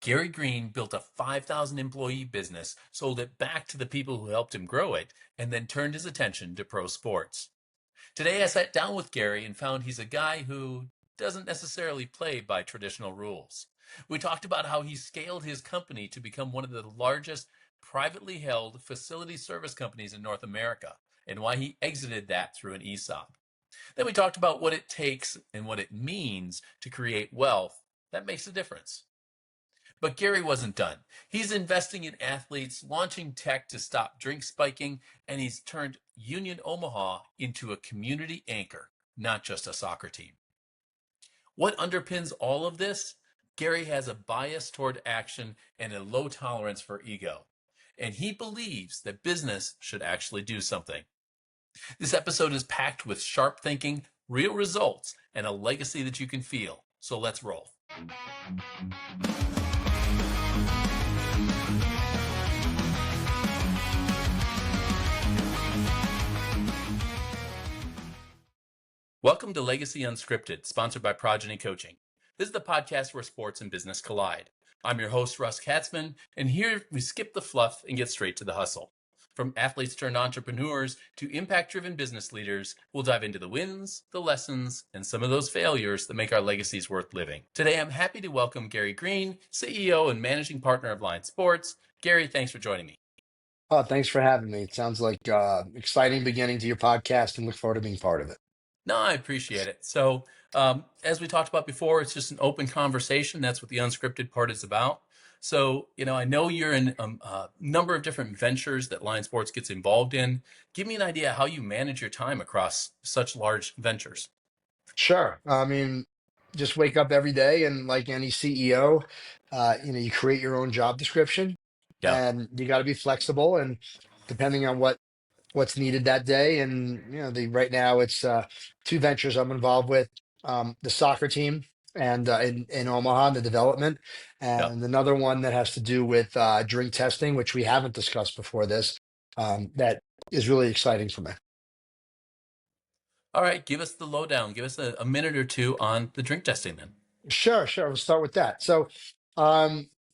Gary Green built a 5,000 employee business, sold it back to the people who helped him grow it, and then turned his attention to pro sports. Today I sat down with Gary and found he's a guy who doesn't necessarily play by traditional rules. We talked about how he scaled his company to become one of the largest privately held facility service companies in North America and why he exited that through an ESOP. Then we talked about what it takes and what it means to create wealth that makes a difference. But Gary wasn't done. He's investing in athletes, launching tech to stop drink spiking, and he's turned Union Omaha into a community anchor, not just a soccer team. What underpins all of this? Gary has a bias toward action and a low tolerance for ego. And he believes that business should actually do something. This episode is packed with sharp thinking, real results, and a legacy that you can feel. So let's roll. Welcome to Legacy Unscripted, sponsored by Progeny Coaching. This is the podcast where sports and business collide. I'm your host, Russ Katzman, and here we skip the fluff and get straight to the hustle. From athletes turned entrepreneurs to impact-driven business leaders, we'll dive into the wins, the lessons, and some of those failures that make our legacies worth living. Today, I'm happy to welcome Gary Green, CEO and managing partner of Line Sports. Gary, thanks for joining me. Oh, thanks for having me. It sounds like exciting beginning to your podcast and look forward to being part of it. No, I appreciate it. So, as we talked about before, it's just an open conversation. That's what the unscripted part is about. So, I know you're in a number of different ventures that Line Sports gets involved in. Give me an idea how you manage your time across such large ventures. Sure. I mean, just wake up every day and like any CEO, you create your own job description Yeah. and you got to be flexible and depending on what's needed that day. And, right now it's two ventures I'm involved with, the soccer team and in Omaha, the development, Yep. and another one that has to do with drink testing, which we haven't discussed before this, that is really exciting for me. All right. Give us the lowdown. Give us a minute or two on the drink testing then. Sure. We'll start with that. So,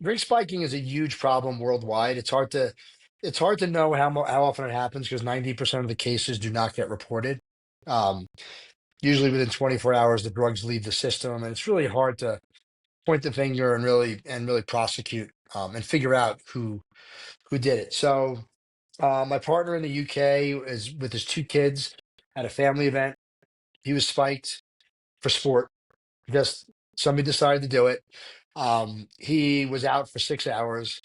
drink spiking is a huge problem worldwide. It's hard to know how often it happens because 90% of the cases do not get reported. Um, Usually within 24 hours, the drugs leave the system, and it's really hard to point the finger and really prosecute and figure out who did it. So, my partner in the UK is with his two kids at a family event. He was spiked for sport. Just somebody decided to do it. He was out for 6 hours.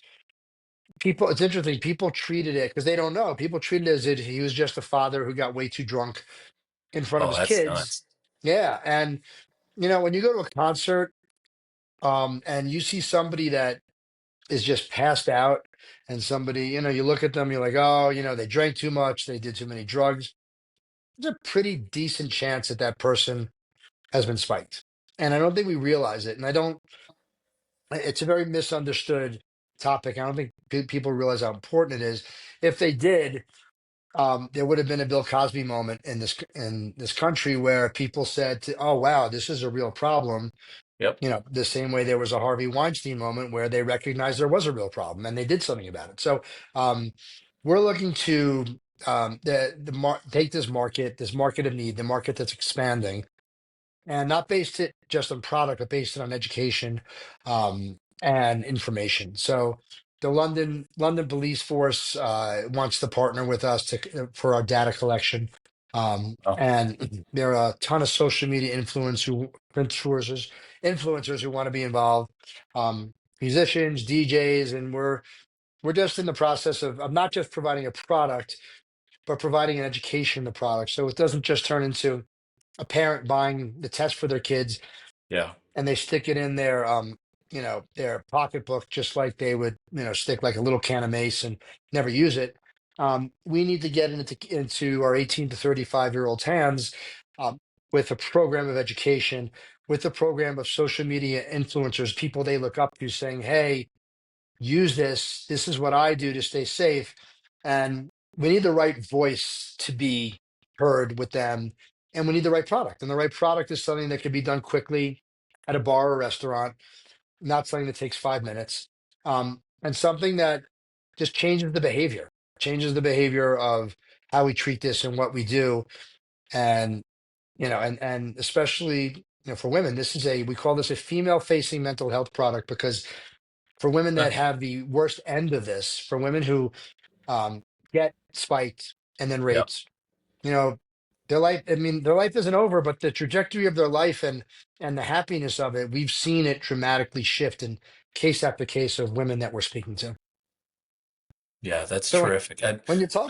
It's interesting. People treated it because they don't know. People treated it as if he was just a father who got way too drunk in front of Oh, his that's kids. nuts. Yeah, and when you go to a concert, and you see somebody that is just passed out, and somebody, you look at them, you're like, oh, they drank too much, they did too many drugs. There's a pretty decent chance that that person has been spiked, and I don't think we realize it. And I don't. It's a very misunderstood topic. I don't think people realize how important it is. If they did, there would have been a Bill Cosby moment in this country where people said, "Oh wow, this is a real problem." Yep. The same way there was a Harvey Weinstein moment where they recognized there was a real problem and they did something about it. So um, we're looking to take this market of need, the market that's expanding, and not based it just on product, but based it on education and information. So the London Police Force wants to partner with us for our data collection, Oh, and there are a ton of social media influencers who want to be involved, musicians, DJs, and we're just in the process of not just providing a product, but providing an education in the product, so it doesn't just turn into a parent buying the test for their kids yeah. and they stick it in their pocketbook just like they would stick like a little can of mace and never use it. We need to get into our 18 to 35-year-olds hands, um, with a program of education, with a program of social media influencers, people they look up to, saying, hey, use this is what I do to stay safe. And we need the right voice to be heard with them, and we need the right product, and the right product is something that can be done quickly at a bar or restaurant. not something that takes 5 minutes, and something that just changes the behavior of how we treat this and what we do. And and especially for women, this is a we call this a female facing mental health product, because for women Huh. that have the worst end of this, for women who um, get spiked and then Yep. raped, you know, their life, I mean, their life isn't over, but the trajectory of their life and the happiness of it, we've seen it dramatically shift in case after case of women that we're speaking to. Yeah, that's So terrific. And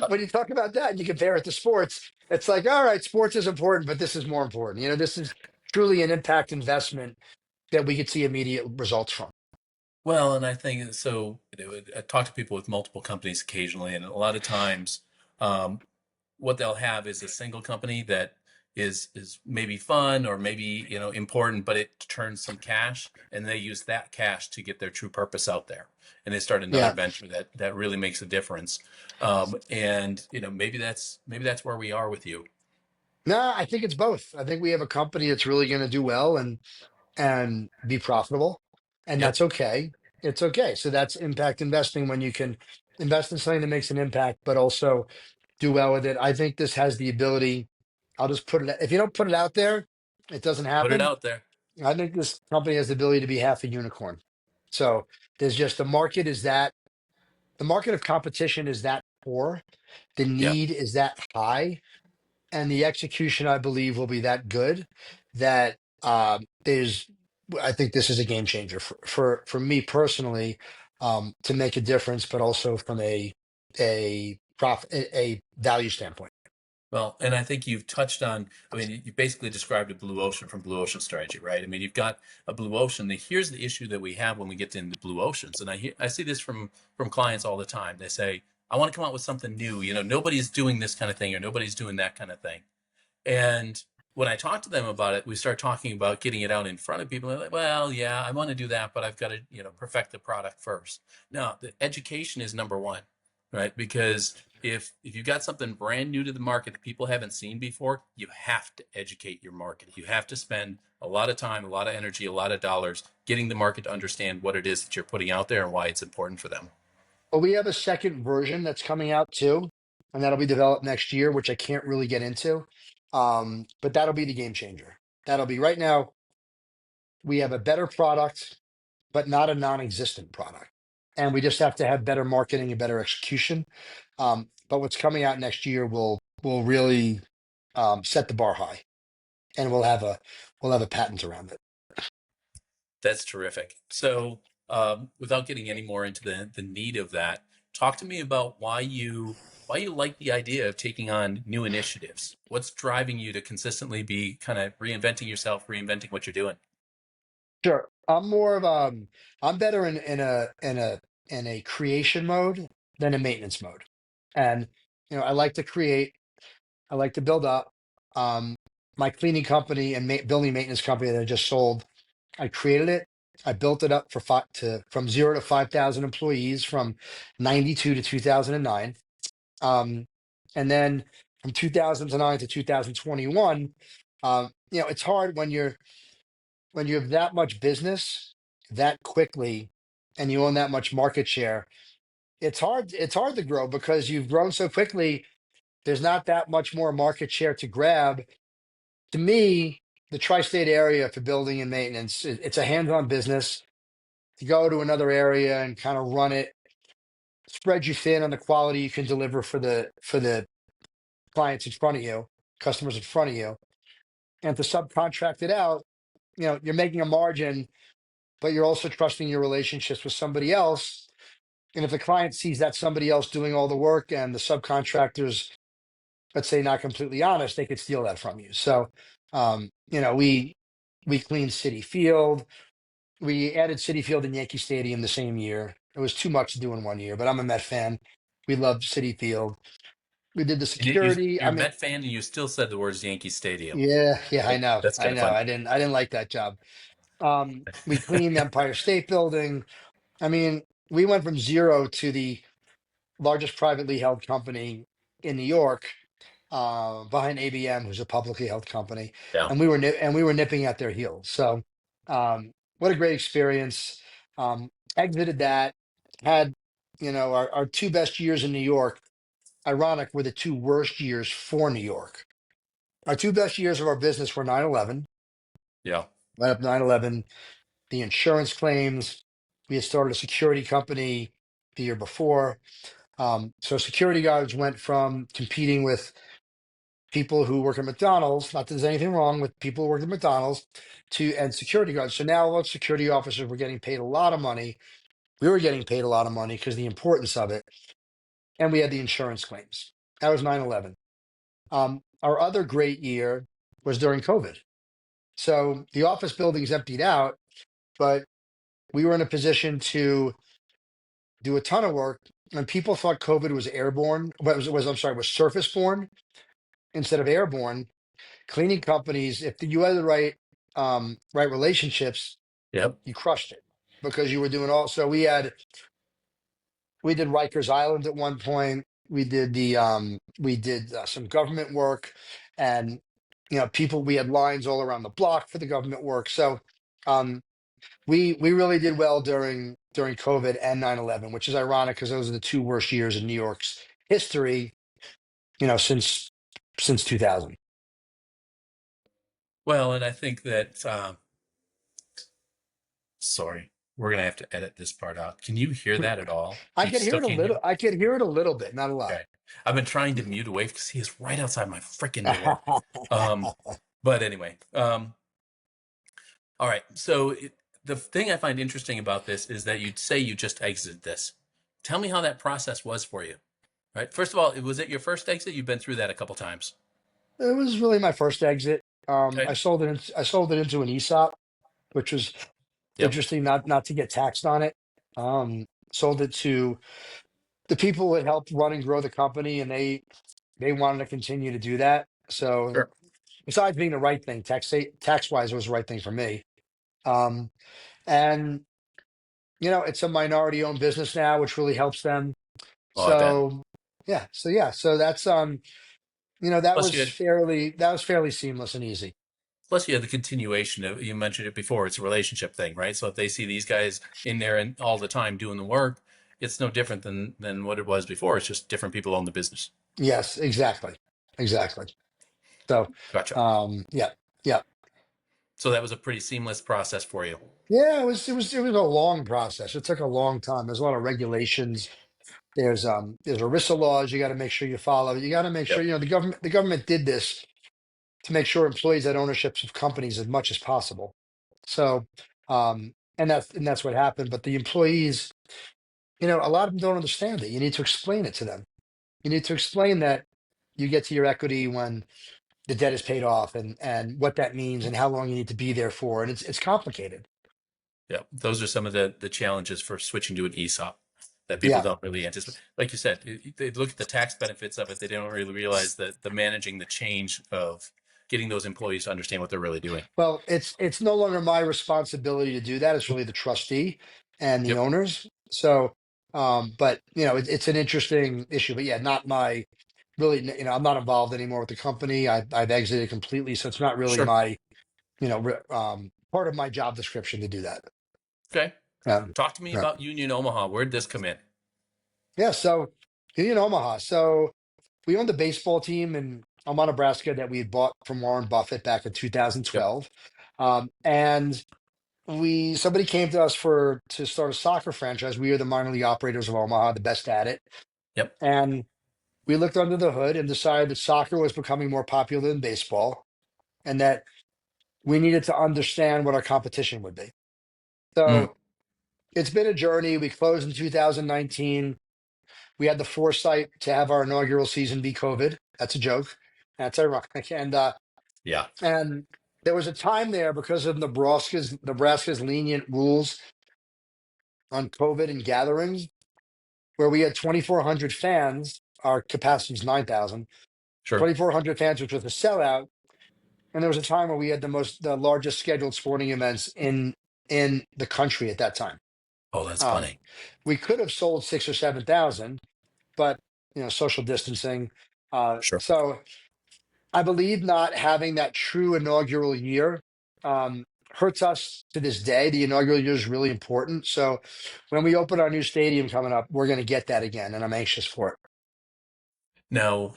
uh, when you talk about that and you compare it to sports, it's like, all right, sports is important, but this is more important. This is truly an impact investment that we could see immediate results from. well, and I think so. I talk to people with multiple companies occasionally, and a lot of times, um, what they'll have is a single company that is maybe fun or maybe important, but it turns some cash, and they use that cash to get their true purpose out there, and they start another Yeah. venture that really makes a difference. And maybe that's where we are with you. No, I think it's both. I think we have a company that's really going to do well and be profitable, and Yep. that's okay. It's okay. So that's impact investing, when you can invest in something that makes an impact, but also do well with it. I think this has the ability. I'll just put it. If you don't put it out there, it doesn't Put it happen. out there. I think this company has the ability to be half a unicorn. So there's just the market of competition is that poor, the Yep. need is that high, and the execution, I believe, will be that good that there's. I think this is a game changer for me personally, to make a difference, but also from a profit a value standpoint. Well, and I think you've touched on, I mean, you basically described a blue ocean from Blue Ocean Strategy, right? I mean, you've got a blue ocean. Here's the issue that we have when we get into blue oceans. And I see this from clients all the time. They say, I want to come out with something new. Nobody's doing this kind of thing or nobody's doing that kind of thing. And when I talk to them about it, we start talking about getting it out in front of people. They're like, well, yeah, I want to do that, but I've got to, perfect the product first. No, the education is number one, right? Because if you've got something brand new to the market that people haven't seen before, you have to educate your market. You have to spend a lot of time, a lot of energy, a lot of dollars getting the market to understand what it is that you're putting out there and why it's important for them. But we have a second version that's coming out too, and that'll be developed next year, which I can't really get into. But that'll be the game changer. That'll be right now. We have a better product, but not a non-existent product. And we just have to have better marketing and better execution. But what's coming out next year will really set the bar high, and we'll have a patent around it. That's terrific. So, without getting any more into the need of that, talk to me about why you like the idea of taking on new initiatives. What's driving you to consistently be kind of reinventing yourself, reinventing what you're doing? Sure, I'm better in a creation mode than a maintenance mode, and I like to create. I like to build up. Um, my cleaning company and building maintenance company that I just sold, I created it. I built it up from 0 to 5,000 employees from 92 to 2009. Um, and then from 2009 to 2021, it's hard when you have that much business that quickly and you own that much market share. It's hard to grow because you've grown so quickly. There's not that much more market share to grab. To me, the tri-state area for building and maintenance, it's a hands-on business. To go to another area and kind of run it, spread you thin on the quality you can deliver for the clients in front of you, customers in front of you, and to subcontract it out. You're making a margin, but you're also trusting your relationships with somebody else. And if the client sees that somebody else doing all the work and the subcontractors, let's say, not completely honest, they could steal that from you. So, we cleaned City Field. We added City Field and Yankee Stadium the same year. It was too much to do in one year, but I'm a Met fan. We loved City Field. We did the And security. you're I a mean, Met fan, and you still said the words Yankee Stadium. yeah, That's I kind of know. funny. I didn't like that job. We cleaned the Empire State Building. I mean, we went from zero to the largest privately held company in New York, behind ABM, who's a publicly held company, Yeah. and we were nipping at their heels. So, what a great experience. Um, Exited that, had, our two best years in New York, ironic, were the two worst years for New York. Our two best years of our business were 9/11, Yeah. right up 9/11, the insurance claims. We had started a security company the year before. So security guards went from competing with people who work at McDonald's, not that there's anything wrong with people who work at McDonald's, and security guards. So now all security officers were getting paid a lot of money. We were getting paid a lot of money because the importance of it. And we had the insurance claims. That was 9/11. Our other great year was during COVID. So the office buildings emptied out, but we were in a position to do a ton of work. And people thought COVID was airborne, but I'm sorry, was surface borne instead of airborne. Cleaning companies, if you had the right relationships, Yep. you crushed it because you were doing all. So we did Rikers Island at one point. We did some government work, and people. We had lines all around the block for the government work. So um, we really did well during COVID and 9/11, which is ironic because those are the two worst years in New York's history. Since 2000. Well, and I think that, sorry, we're going to have to edit this part out. Can you hear that at all? I You could hear still it a can't hear little. it? I could hear it a little bit, not a lot. Okay. I've been trying to mute away because he is right outside my freaking door. Um, but anyway, all right. So the thing I find interesting about this is that you'd say you just exited this. Tell me how that process was for you. Right. First of all, was it your first exit? You've been through that a couple times. It was really my first exit. Okay. I sold it into an ESOP, which was Yep. interesting, not to get taxed on it. Sold it to the people that helped run and grow the company, and they wanted to continue to do that. So Sure. besides being the right thing, tax wise, it was the right thing for me. Um, and it's a minority owned business now, which really helps them. Oh, I bet. So so that's that Plus was you had fairly seamless and easy. Plus, you had the continuation of, you mentioned it before, it's a relationship thing, right? So if they see these guys in there and all the time doing the work, it's no different than what it was before. It's just different people own the business. Yes, exactly. So, Gotcha. yeah, yeah, So that was a pretty seamless process for you. yeah. It was a long process. It took a long time. There's a lot of regulations. There's ERISA laws you got to make sure you follow. You got to make sure Yep. the government did this to make sure employees had ownerships of companies as much as possible. So, and that's what happened. But the employees, a lot of them don't understand it. You need to explain it to them. You need to explain that you get to your equity when the debt is paid off, and what that means and how long you need to be there for. And it's complicated. Yep. Those are some of the challenges for switching to an ESOP that people Yeah. don't really anticipate. Like you said, they look at the tax benefits of it. They don't really realize that the managing the change of getting those employees to understand what they're really doing. Well, it's no longer my responsibility to do that. It's really the trustee and the Yep. owners. So, but it's an interesting issue. But yeah, not my really. I'm not involved anymore with the company. I've exited completely. So it's not really Sure. my part of my job description to do that. Okay. Um, Talk to me yeah. about Union Omaha. Where'd this come in? Yeah. So Union Omaha. So we owned a baseball team in Omaha, Nebraska that we had bought from Warren Buffett back in Yep. 2012. And somebody came to us to start a soccer franchise. We are the minor league operators of Omaha, the best at it. Yep. And we looked under the hood and decided that soccer was becoming more popular than baseball, and that we needed to understand what our competition would be. Mm, So it's been a journey. We closed in 2019. We had the foresight to have our inaugural season be COVID. That's a joke. That's ironic. yeah. And there was a time there because of Nebraska's lenient rules on COVID and gatherings where we had 2,400 fans. Our capacity is 9,000. Sure. 2,400 fans, which was a sellout. And there was a time where we had the largest scheduled sporting events in the country at that time. Oh, that's Um, funny. we could have sold 6 or 7,000, but social distancing. Sure. So I believe not having that true inaugural year. hurts us to this day. The inaugural year is really important. So when we open our new stadium coming up, we're going to get that again, and I'm anxious for it. Now,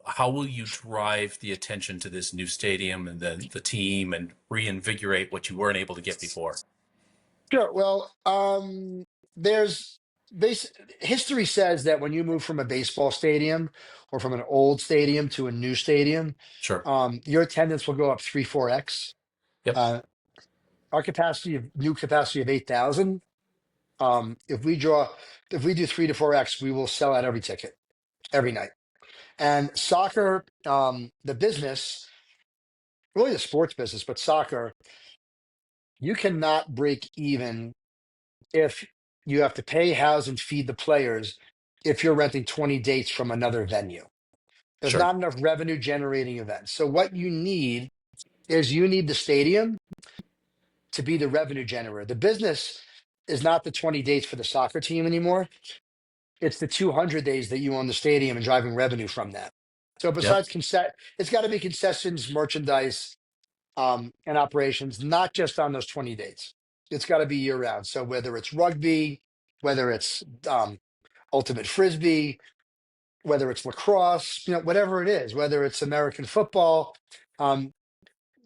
how will you drive the attention to this new stadium and then the team and reinvigorate what you weren't able to get before? Sure. Well, there's base history says that when you move from a baseball stadium or from an old stadium to a new stadium, Sure. your attendance will go up 3, 4x. Yep. Uh, our capacity of new capacity of 8,000. If we draw, if we do 3 to 4x, we will sell out every ticket every night. And soccer, the business, really the sports business, but soccer, you cannot break even if you have to pay, house, and feed the players if you're renting 20 dates from another venue. There's Sure. not enough revenue generating events. So what you need is you need the stadium to be the revenue generator. The business is not the 20 dates for the soccer team anymore. It's the 200 days that you own the stadium and driving revenue from that. So Yep. besides it's got to be concessions, merchandise, and operations, not just on those 20 dates. It's got to be year round. So whether it's rugby, whether it's ultimate frisbee, whether it's lacrosse, whatever it is, whether it's American football, um,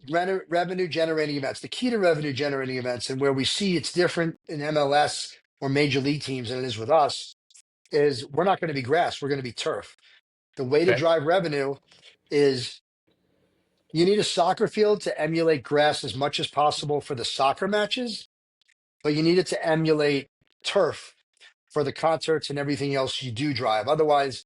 revenue generating events. The key to revenue generating events, and where we see it's different in MLS or major league teams than it is with us, is we're not going to be grass, we're going to be turf. The way to Okay. drive revenue is you need a soccer field to emulate grass as much as possible for the soccer matches, but you need it to emulate turf for the concerts and everything else you do drive. Otherwise,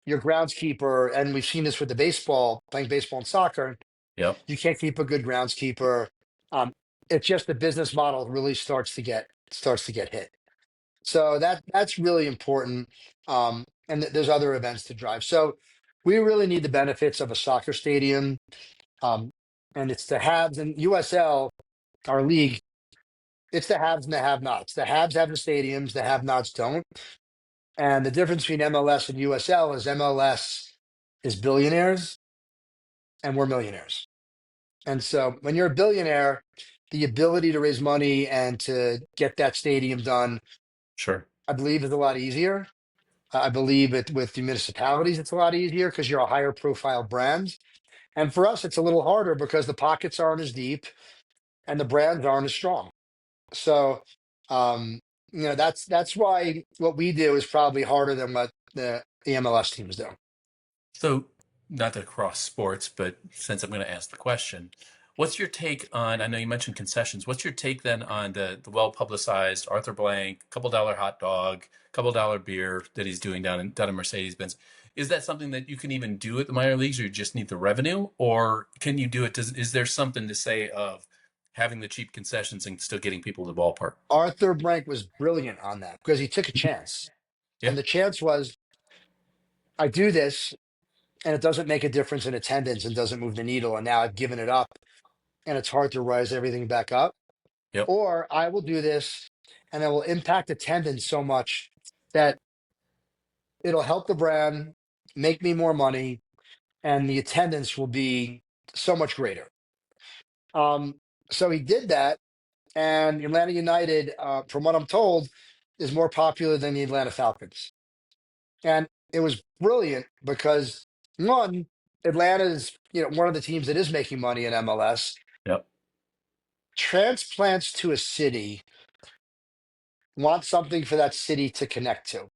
your groundskeeper, and we've seen this with the baseball, playing baseball and soccer, Yep. you can't keep a good groundskeeper. Um, it's just the business model really starts to get hit. So that's really important. And there's other events to drive. So we really need the benefits of a soccer stadium. Um, and it's the haves and USL, our league, it's the haves and the have-nots. The haves have the stadiums, the have-nots don't. And the difference between MLS and USL is MLS is billionaires and we're millionaires. And so when you're a billionaire, the ability to raise money and to get that stadium done, Sure. I believe, is a lot easier. I believe it with the municipalities, it's a lot easier because you're a higher profile brand. And for us, it's a little harder because the pockets aren't as deep and the brands aren't as strong. So, um, that's why what we do is probably harder than what the MLS teams do. So, not to cross sports, but since I'm going to ask the question, what's your take on? I know you mentioned concessions. What's your take then on the well publicized Arthur Blank, couple dollar hot dog, couple dollar beer that he's doing down in Mercedes Benz? Is that something that you can even do at the minor leagues, or you just need the revenue, or can you do it? Is there something to say of having the cheap concessions and still getting people to the ballpark? Arthur Blank was brilliant on that because he took a chance. Yeah. And the chance was, I do this and it doesn't make a difference in attendance and doesn't move the needle. And now I've given it up and it's hard to rise everything back up. Yep. Or I will do this and it will impact attendance so much that it'll help the brand, make me more money, and the attendance will be so much greater. Um, so he did that, and Atlanta United, from what I'm told, is more popular than the Atlanta Falcons. And it was brilliant because one, Atlanta is one of the teams that is making money in MLS. Yep. Transplants to a city want something for that city to connect to.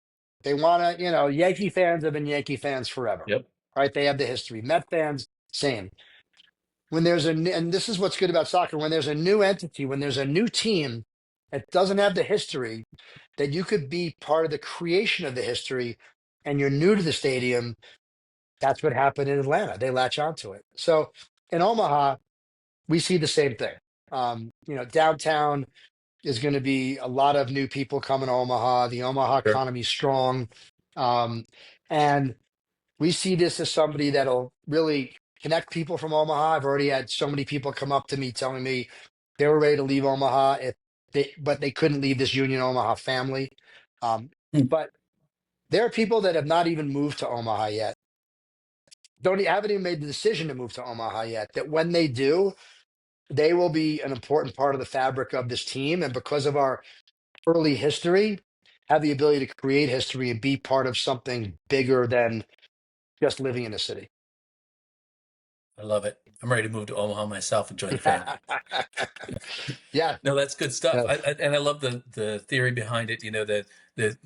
They want to, Yankee fans have been Yankee fans forever, Yep. right? They have the history. Met fans, same. When and this is what's good about soccer, when there's a new entity, when there's a new team that doesn't have the history, that you could be part of the creation of the history and you're new to the stadium, that's what happened in Atlanta. They latch onto it. So in Omaha, we see the same thing. Downtown is going to be a lot of new people coming to Omaha. The Omaha Sure. economy is strong. Um, and we see this as somebody that'll really connect people from Omaha. I've already had so many people come up to me telling me they were ready to leave Omaha but they couldn't leave this Union Omaha family. Um, Hmm. but there are people that have not even moved to Omaha yet. Haven't even made the decision to move to Omaha yet. That when they do, they will be an important part of the fabric of this team. And because of our early history, have the ability to create history and be part of something bigger than just living in a city. I love it. I'm ready to move to Omaha myself and join the family. Yeah. No, that's good stuff. Yeah. And I love the theory behind it. You know that the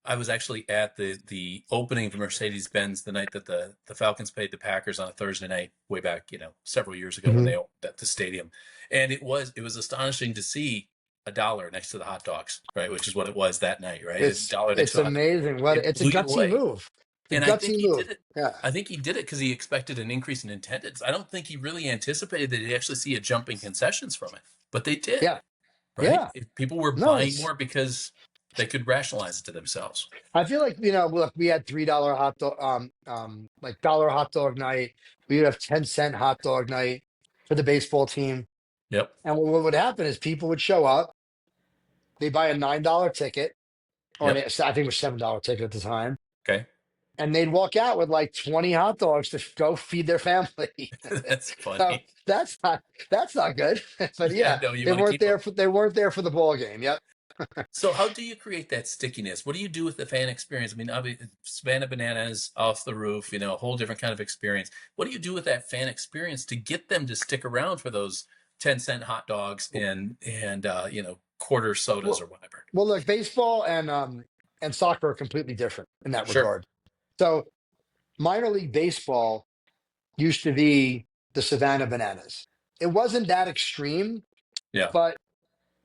I was actually at the opening for Mercedes Benz the night that the Falcons played the Packers on a Thursday night way back, several years ago when Mhm. they opened at the stadium, and it was astonishing to see a dollar next to the hot dogs, right? Which is what it was that night, right? A dollar next It's to the hot dog. amazing. What It it's a blew you gutsy away, move. It's and a gutsy move. Yeah. I think he did it because he expected an increase in attendance. I don't think he really anticipated that he'd actually see a jump in concessions from it, but they did, Yeah. right? Yeah. If people were No, buying more because they could rationalize it to themselves. I feel like, look, we had $3 hot dog, like dollar hot dog night. We would have 10-cent hot dog night for the baseball team. Yep. And what would happen is people would show up, they buy a $9 ticket, or Yep. I think it was $7 ticket at the time, Okay. and they'd walk out with like 20 hot dogs to go feed their family. That's So funny. that's not good. But Yeah, yeah, no, you they want to weren't keep them. there for the ball game. Yep. So how do you create that stickiness? What do you do with the fan experience? I mean, obviously, Savannah Bananas off the roof, a whole different kind of experience. What do you do with that fan experience to get them to stick around for those 10-cent hot dogs and quarter sodas or Well, whatever? well, look, baseball and soccer are completely different in that Sure. regard. So minor league baseball used to be the Savannah Bananas. It wasn't that extreme, Yeah. but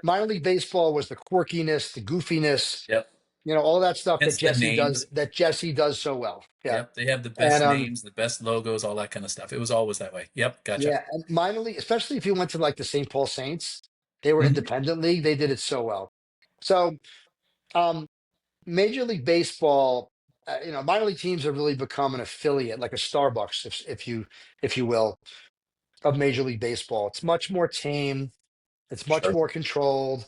minor league baseball was the quirkiness, the goofiness, Yep. all that stuff that Hence the names. Jesse does so well. Yeah. Yep. They have the And best names, the best logos, all that kind of stuff. It was always that way. Yep. Gotcha. yeah, and minor league, especially if you went to like the St. Paul Saints, they were Mhm. independent league, they did it so well. So um Major League Baseball, minor league teams have really become an affiliate, like a Starbucks, if you will, of Major League Baseball. It's much more tame. It's much Sure. more controlled.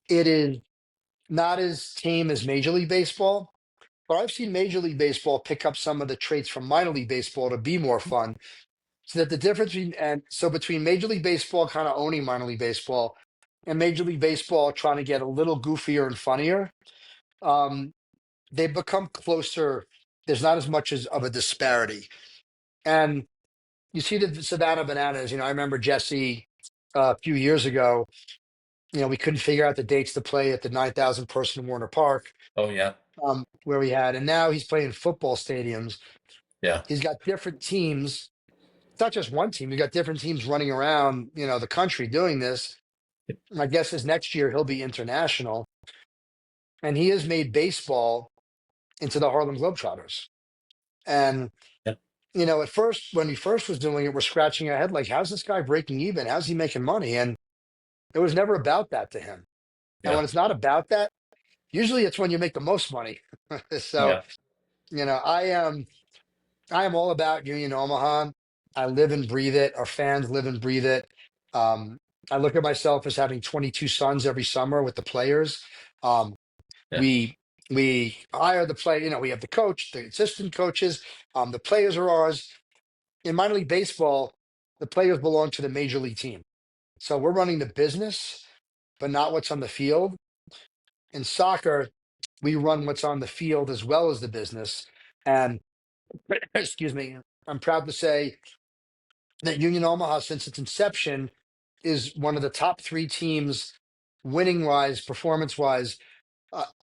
It is not as tame as Major League Baseball, but I've seen Major League Baseball pick up some of the traits from minor league baseball to be more fun. So that the difference between Major League Baseball kind of owning minor league baseball and Major League Baseball trying to get a little goofier and funnier, um, they've become closer. There's not as much as of a disparity. And you see the Savannah Bananas. I remember Jesse a few years ago. We couldn't figure out the dates to play at the 9,000 person Warner Park, Oh, yeah. where we had, and now he's playing football stadiums. Yeah. He's got different teams. It's not just one team. You got different teams running around, the country doing this. My guess is next year he'll be international, and he has made baseball into the Harlem Globetrotters. And Yeah. at first, when he first was doing it, we're scratching our head like, how's this guy breaking even? How's he making money? And it was never about that to him. And Yeah. when it's not about that, usually it's when you make the most money. So, Yeah. I am all about Union Omaha. I live and breathe it. Our fans live and breathe it. Um, I look at myself as having 22 sons every summer with the players. Um, Yeah. we we hire the play. We have the coach, the assistant coaches. The players are ours. In minor league baseball, the players belong to the major league team. So we're running the business, but not what's on the field. In soccer, we run what's on the field as well as the business. And excuse me, I'm proud to say that Union Omaha, since its inception, is one of the top three teams, winning wise, performance wise,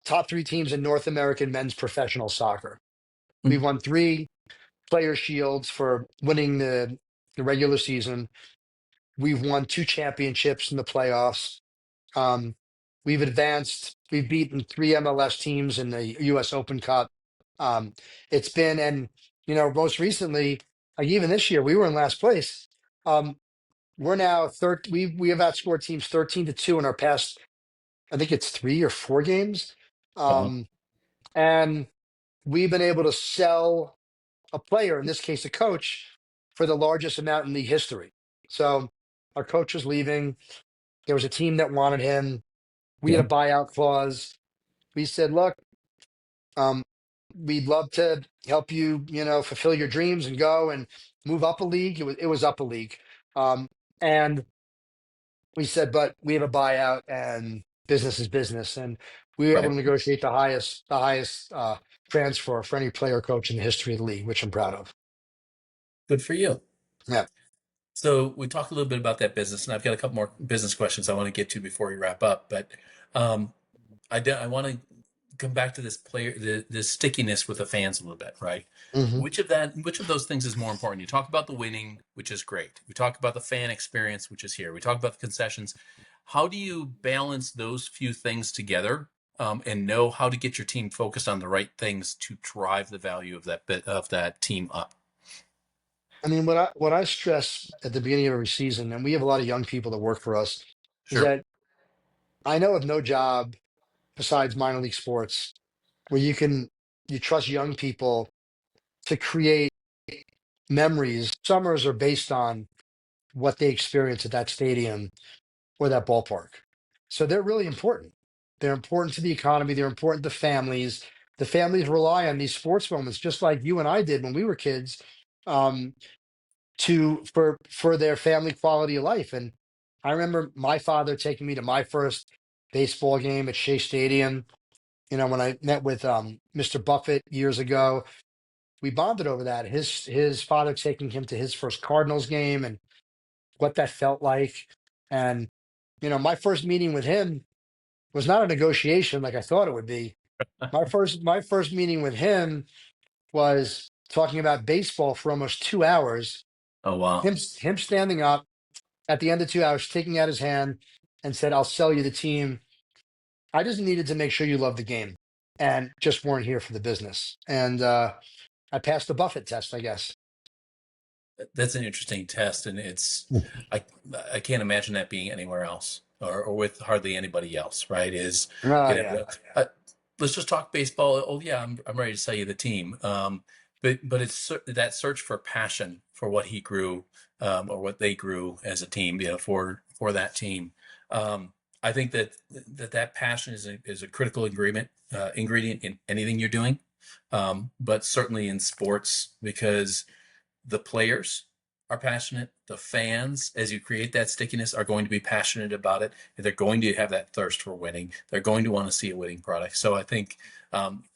top three teams in North American men's professional soccer. Mm. We've won three player shields for winning the regular season. We've won two championships in the playoffs. Um, we've advanced. We've beaten three MLS teams in the U.S. Open Cup. Um, it's been, and most recently, like even this year, we were in last place. Um, we're now third. We have outscored teams 13-2 in our past. I think it's 3 or 4 games, Wow. um, and we've been able to sell a player, in this case, a coach, for the largest amount in league history. So our coach was leaving. There was a team that wanted him. We Yeah. had a buyout clause. We said, look, um, we'd love to help you, fulfill your dreams and go and move up a league. It was up a league. Um, And we said, but we have a buyout and business is business. And we were able Right. to negotiate the highest transfer for any player or coach in the history of the league, which I'm proud of. Good for you. Yeah. So we talked a little bit about that business, and I've got a couple more business questions I want to get to before we wrap up. But um, I want to come back to this this stickiness with the fans a little bit, right? Hmm. Which of those things is more important? You talk about the winning, which is great. We talk about the fan experience, which is here. We talk about the concessions. How do you balance those few things together, and know how to get your team focused on the right things to drive the value of that bit of that team up? I mean, what I stress at the beginning of every season, and we have a lot of young people that work for us, is Sure. that I know of no job besides minor league sports where you trust young people to create memories. Summers are based on what they experience at that stadium or that ballpark. So they're really important. They're important to the economy. They're important to families. The families rely on these sports moments, just like you and I did when we were kids, um, for their family quality of life. And I remember my father taking me to my first baseball game at Shea Stadium. You know, when I met with Mr. Buffett years ago, we bonded over that. His father taking him to his first Cardinals game and what that felt like. And my first meeting with him was not a negotiation like I thought it would be. My first meeting with him was talking about baseball for almost 2 hours. Oh wow. Him standing up at the end of 2 hours, taking out his hand and said, "I'll sell you the team. I just needed to make sure you love the game and just weren't here for the business." And I passed the Buffett test, I guess. That's an interesting test, and I I can't imagine that being anywhere else or with hardly anybody else, right? Oh You know, yeah, let's just talk baseball. Oh yeah, I'm ready to sell you the team. But it's that search for passion for what he grew, or what they grew as a team, for that team. I think that passion is a critical ingredient in anything you're doing, but certainly in sports because the players are passionate. The fans, as you create that stickiness, are going to be passionate about it. They're going to have that thirst for winning. They're going to want to see a winning product. So I think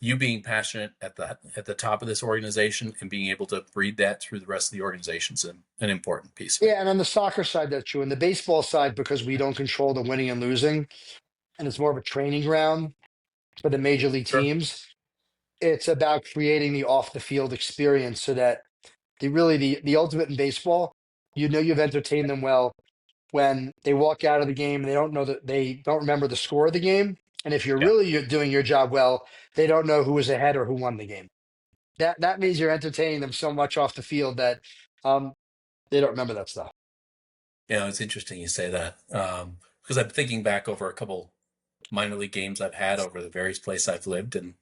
you being passionate at the top of this organization and being able to breed that through the rest of the organization is an important piece of it. yeah. And on the soccer side, that's true. And the baseball side, because we don't control the winning and losing, and it's more of a training ground for the major league Sure. teams. It's about creating the off the field experience so that the ultimate in baseball, you've entertained them well when they walk out of the game and they don't know that they don't remember the score of the game. And if Yeah. you're doing your job well, they don't know who was ahead or who won the game. That means you're entertaining them so much off the field that um, they don't remember that stuff. It's interesting you say that, because I'm thinking back over a couple minor league games I've had over the various places I've lived, and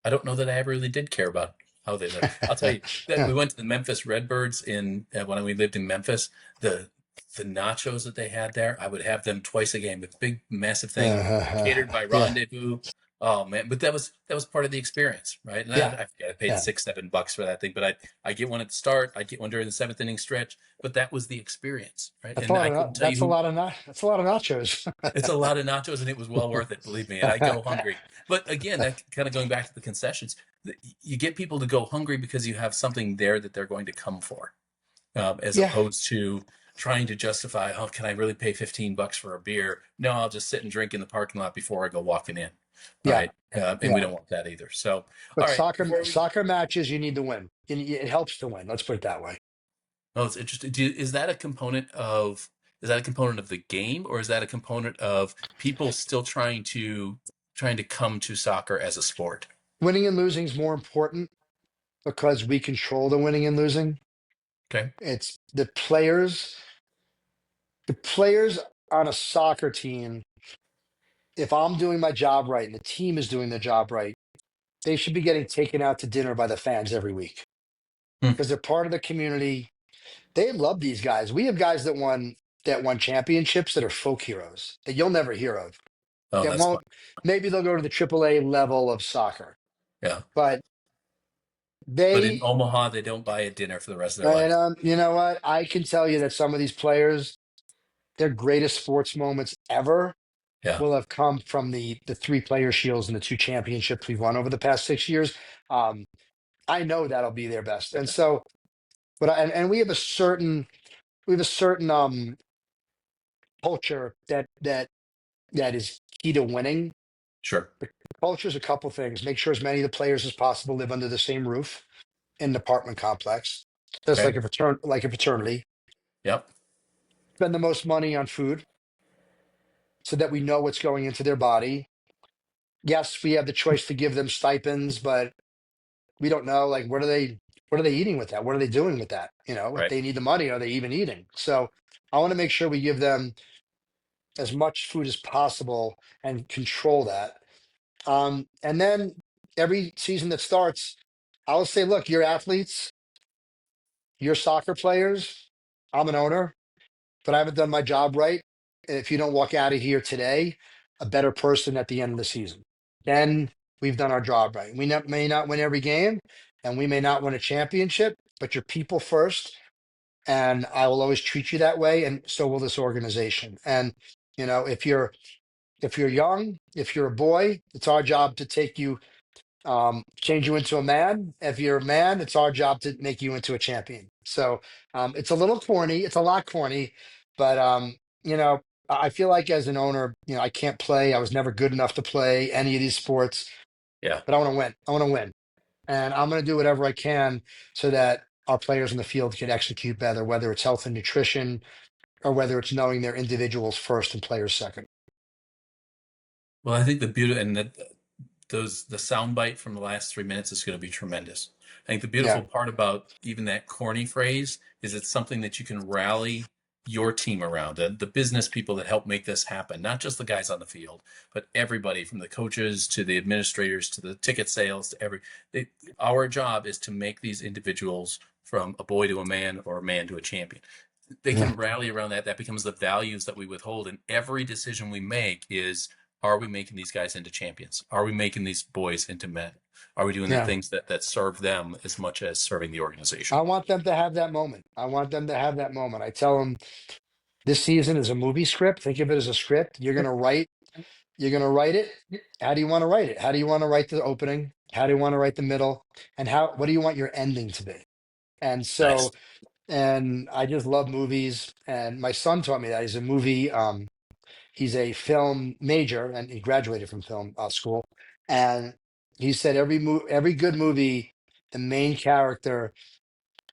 I don't know that I ever really did care about how they lived. I'll tell you that we went to the Memphis Redbirds when we lived in Memphis. The the nachos that they had there, I would have them twice a game. With big, massive thing catered by Yeah, Rendezvous. Oh man, but that was part of the experience, right? And yeah, I forget, I paid yeah. $6-7 for that thing, but I get one at the start, I get one during the seventh inning stretch. But that was the experience, right? That's a And lot I of couldn't tell you that's a who. lot of that's a lot of nachos. It's a lot of nachos, and it was well worth it, believe me. And I go hungry. But again, that kind of going back to the concessions, you get people to go hungry because you have something there that they're going to come for, as Yeah, opposed to trying to justify, oh, can I really pay $15 for a beer? No, I'll just sit and drink in the parking lot before I go walking in, yeah, right? And we yeah. don't want that either. So, But all right, soccer before we. soccer matches, you need to win. It helps to win. Let's put it that way. Oh, it's interesting. Is that a component of the game, or is that a component of people still trying to come to soccer as a sport? Winning and losing is more important because we control the winning and losing. Okay. It's the players on a soccer team. If I'm doing my job right and the team is doing their job right, they should be getting taken out to dinner by the fans every week Hmm. because they're part of the community. They love these guys. We have guys that won championships that are folk heroes that you'll never hear of. Oh, That that's fun. won't. Maybe they'll go to the AAA level of soccer, Yeah. but But in they. Omaha, they don't buy a dinner for the rest of their And life. you know what? I can tell you that some of these players their greatest sports moments ever Yeah. will have come from the three player shields and the two championships we've won over the past 6 years. Um, I know that'll be their best. And so, and we have a certain culture that is key to winning. Sure. The culture is a couple things. Make sure as many of the players as possible live under the same roof in an apartment complex. Just Okay. like a fraternity. Yep. Spend the most money on food so that we know what's going into their body. Yes, we have the choice to give them stipends, but we don't know like what are they eating with that? What are they doing with that? If Right. they need the money, are they even eating? So I want to make sure we give them as much food as possible and control that. And then every season that starts, I'll say, look, you're athletes, you're soccer players. I'm an owner, but I haven't done my job right. If you don't walk out of here today, a better person at the end of the season, then we've done our job right. May not win every game, and we may not win a championship, but you're people first, and I will always treat you that way, and so will this organization. And if you're young, if you're a boy, it's our job to take you change you into a man. If you're a man, it's our job to make you into a champion. So it's a little corny. It's a lot corny, but I feel like as an owner, I can't play. I was never good enough to play any of these sports, Yeah. but I want to win. I want to win, and I'm going to do whatever I can so that our players in the field can execute better, whether it's health and nutrition or whether it's knowing their individuals first and players second. Well, I think the beauty and the soundbite from the last 3 minutes is going to be tremendous. I think the beautiful Yeah. part about even that corny phrase is it's something that you can rally your team around, the business people that help make this happen, not just the guys on the field, but everybody from the coaches to the administrators to the ticket sales to our job is to make these individuals from a boy to a man or a man to a champion. They Yeah. can rally around that. That becomes the values that we withhold. And every decision we make is, are we making these guys into champions? Are we making these boys into men? Are we doing the Yeah. things that serve them as much as serving the I organization? want them to have that moment. I want them to have that moment. I tell them this season is a movie script. Think of it as a script. You're gonna write it. How do you want to write it? How do you want to write the opening? How do you want to write the middle? And what do you want your ending to be? And Nice. so, and I just love movies. And my son taught me that. He's a film major and he graduated from film school. And he said every good movie, the main character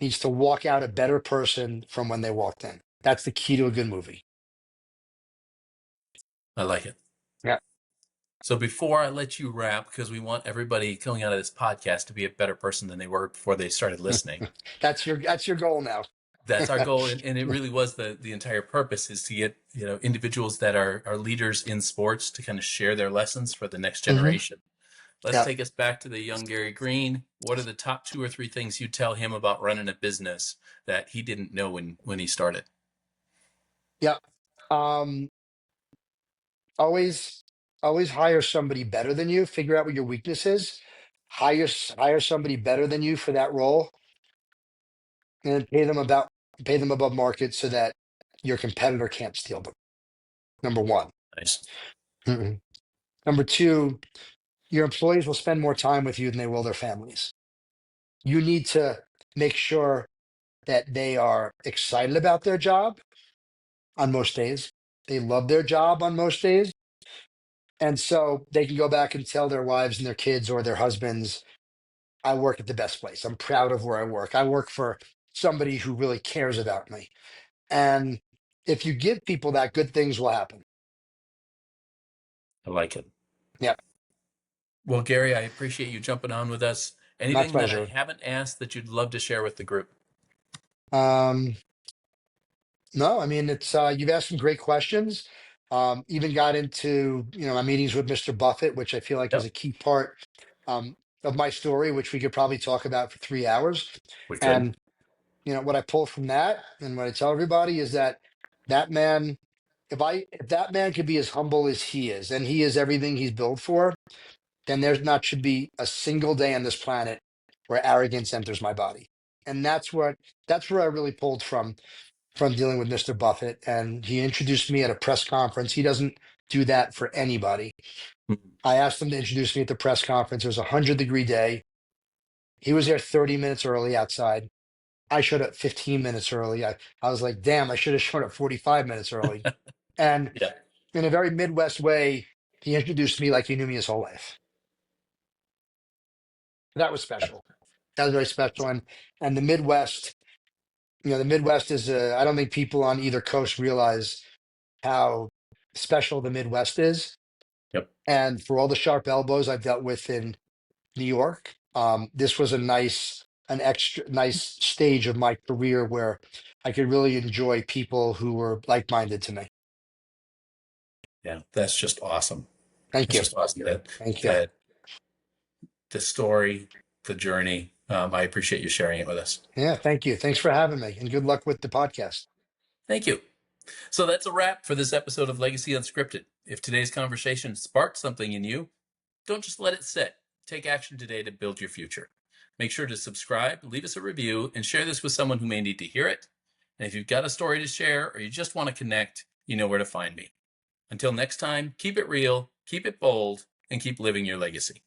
needs to walk out a better person from when they walked in. That's the key to a good movie. I like it. Yeah. So before I let you wrap, because we want everybody coming out of this podcast to be a better person than they were before they started listening. That's your goal now. That's our goal, and it really was the entire purpose is to get individuals that are leaders in sports to kind of share their lessons for the next Hmm. generation. Let's Yeah. take us back to the young Gary Green. What are the top two or three things you tell him about running a business that he didn't know when he started? Yeah. Um, always, always hire somebody better than you. Figure out what your weakness is. Hire somebody better than you for that role, and pay them above market so that your competitor can't steal them. Number one. Nice. Mhm. Number two, your employees will spend more time with you than they will their families. You need to make sure that they are excited about their job on most days. They love their job on most days. And so they can go back and tell their wives and their kids or their husbands, I work at the best place. I'm proud of where I work. I work for somebody who really cares about me. And if you give people that, good things will happen. I like it. Yeah, Well, Gary, I appreciate you jumping on with us. my Anything that I pleasure. haven't asked that you'd love to share with the group? Um, no, I mean, you've asked some great questions. Even got into, my meetings with Mr. Buffett, which I feel like is Yep, a key part um, of my story, which we could probably talk about for 3 hours. we could. And what I pull from that and what I tell everybody is that that man, if that man could be as humble as he is, and he is everything he's built for, then there's not should be a single day on this planet where arrogance enters my body. And that's where I really pulled from. from dealing with Mr. Buffett, and he introduced me at a press conference. He doesn't do that for anybody. Mhm. I asked him to introduce me at the press conference. It was a 100-degree day. He was there 30 minutes early outside. I showed up 15 minutes early. I was like, damn, I should have shown up 45 minutes early. And Yeah. in a very Midwest way, he introduced me like he knew me his whole life. That was special. That was very special. And the Midwest, the Midwest is, I don't think people on either coast realize how special the Midwest is. Yep. And for all the sharp elbows I've dealt with in New York, this was an extra nice stage of my career where I could really enjoy people who were like-minded to me. Yeah. That's just awesome. Thank It's you. just awesome that Thank you. that the story, the journey. I appreciate you sharing it with us. Yeah, thank you. Thanks for having me, and good luck with the podcast. Thank you. So that's a wrap for this episode of Legacy Unscripted. If today's conversation sparked something in you, don't just let it sit. Take action today to build your future. Make sure to subscribe, leave us a review, and share this with someone who may need to hear it. And if you've got a story to share or you just want to connect, you know where to find me. Until next time, keep it real, keep it bold, and keep living your legacy.